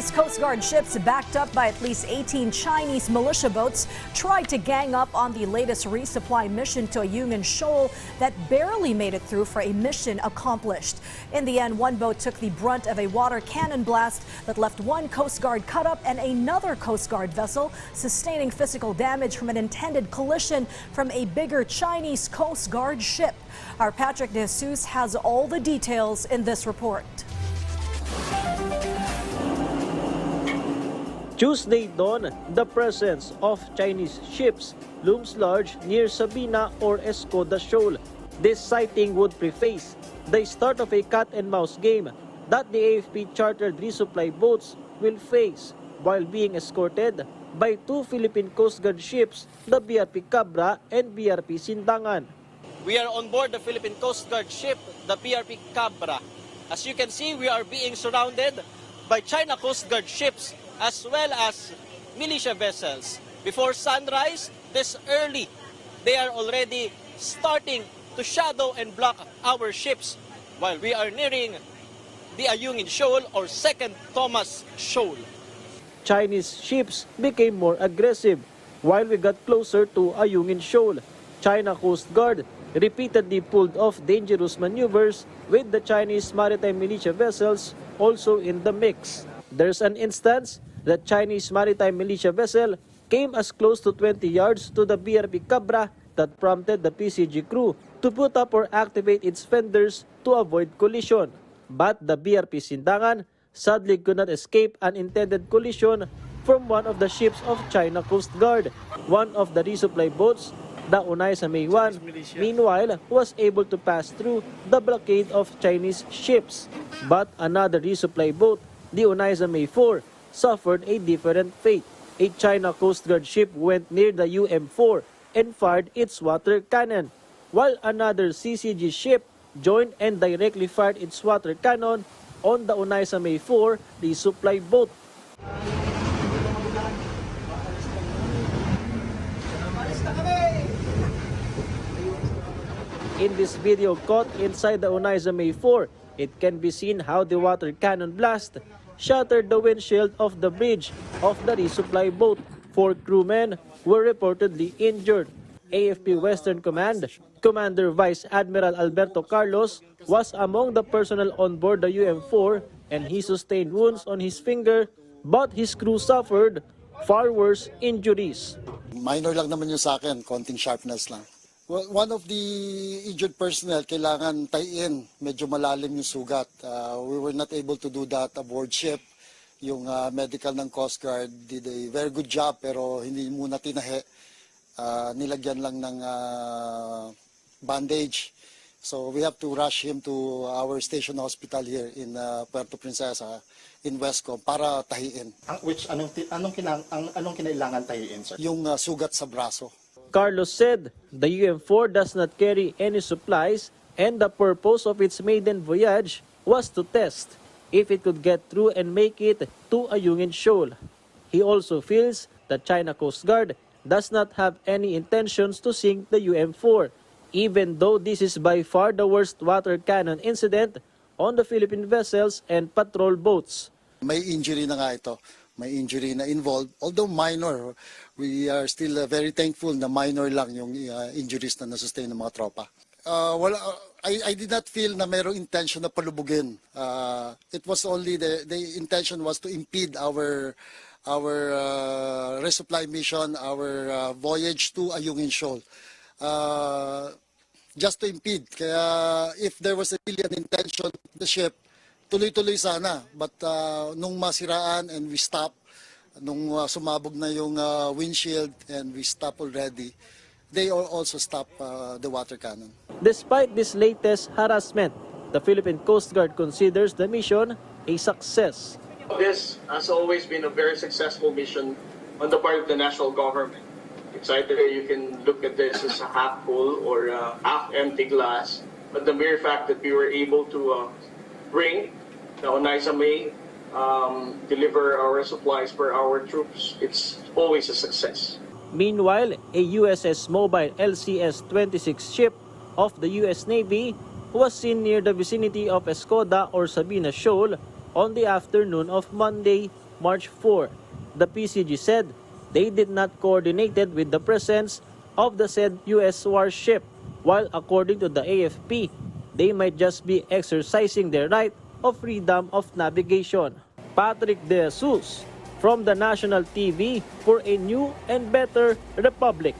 Chinese Coast Guard ships backed up by at least 18 Chinese militia boats tried to gang up on the latest resupply mission to Ayungin Shoal that barely made it through for a mission accomplished. In the end, one boat took the brunt of a water cannon blast that left one Coast Guard cut up and another Coast Guard vessel sustaining physical damage from an intended collision from a bigger Chinese Coast Guard ship. Our Patrick De Jesus has all the details in this report. Tuesday dawn, the presence of Chinese ships looms large near Sabina or Escoda Shoal. This sighting would preface the start of a cat-and-mouse game that the AFP chartered resupply boats will face while being escorted by two Philippine Coast Guard ships, the BRP Cabra and BRP Sindangan. We are on board the Philippine Coast Guard ship, the BRP Cabra. As you can see, we are being surrounded by China Coast Guard ships as well as militia vessels. Before sunrise, this early, they are already starting to shadow and block our ships while we are nearing the Ayungin Shoal or Second Thomas Shoal. Chinese ships became more aggressive while we got closer to Ayungin Shoal. China Coast Guard repeatedly pulled off dangerous maneuvers with the Chinese maritime militia vessels also in the mix. There's an instance that Chinese maritime militia vessel came as close to 20 yards to the BRP Cabra that prompted the PCG crew to put up or activate its fenders to avoid collision. But the BRP Sindangan sadly could not escape an intended collision from one of the ships of China Coast Guard. One of the resupply boats, the Unaizah May 1, meanwhile, was able to pass through the blockade of Chinese ships. But another resupply boat, the Unaizah May 4, suffered a different fate. A China Coast Guard ship went near the UM4 and fired its water cannon, while another CCG ship joined and directly fired its water cannon on the Unaizah May 4 resupply boat. In this video caught inside the Unaizah May 4, it can be seen how the water cannon blast shattered the windshield of the bridge of the resupply boat. 4 crewmen were reportedly injured. AFP Western Command Commander Vice Admiral Alberto Carlos was among the personnel on board the UM4 and he sustained wounds on his finger, but his crew suffered far worse injuries. Minor lang naman yung sa akin, konting sharpness lang. Well, one of the injured personnel, kailangan tie-in. Medyo malalim yung sugat. We were not able to do that aboard ship. Yung medical ng Coast Guard did a very good job pero hindi muna tinahe. Nilagyan lang ng bandage. So we have to rush him to our station hospital here in Puerto Princesa in Westcom para tahiin. Anong kinailangan tahiin, sir? Yung sugat sa braso. Carlos said the UM4 does not carry any supplies and the purpose of its maiden voyage was to test if it could get through and make it to Ayungin Shoal. He also feels that China Coast Guard does not have any intentions to sink the UM4, even though this is by far the worst water cannon incident on the Philippine vessels and patrol boats. May injury na nga ito. May injury na involved, although minor. We are still very thankful na minor lang yung injuries na nasustain ng mga tropa. I did not feel na mayroong intention na palubugin. It was only the intention was to impede our resupply mission, our voyage to Ayungin Shoal. Just to impede. Kaya if there was really an intention, the ship, tuloy-tuloy sana. But nung masiraan and we stopped, nung sumabog na yung windshield and we stopped already, they also stopped the water cannon. Despite this latest harassment, the Philippine Coast Guard considers the mission a success. This has always been a very successful mission on the part of the national government. It's either you can look at this as a half full or a half empty glass, but the mere fact that we were able to bring the Unaizah May, deliver our supplies for our troops, it's always a success. Meanwhile, a USS Mobile LCS-26 ship of the U.S. Navy was seen near the vicinity of Escoda or Sabina Shoal on the afternoon of Monday, March 4. The PCG said they did not coordinated with the presence of the said U.S. warship, while according to the AFP, they might just be exercising their right of freedom of navigation. Patrick De Jesus from the National TV for a new and better Republic.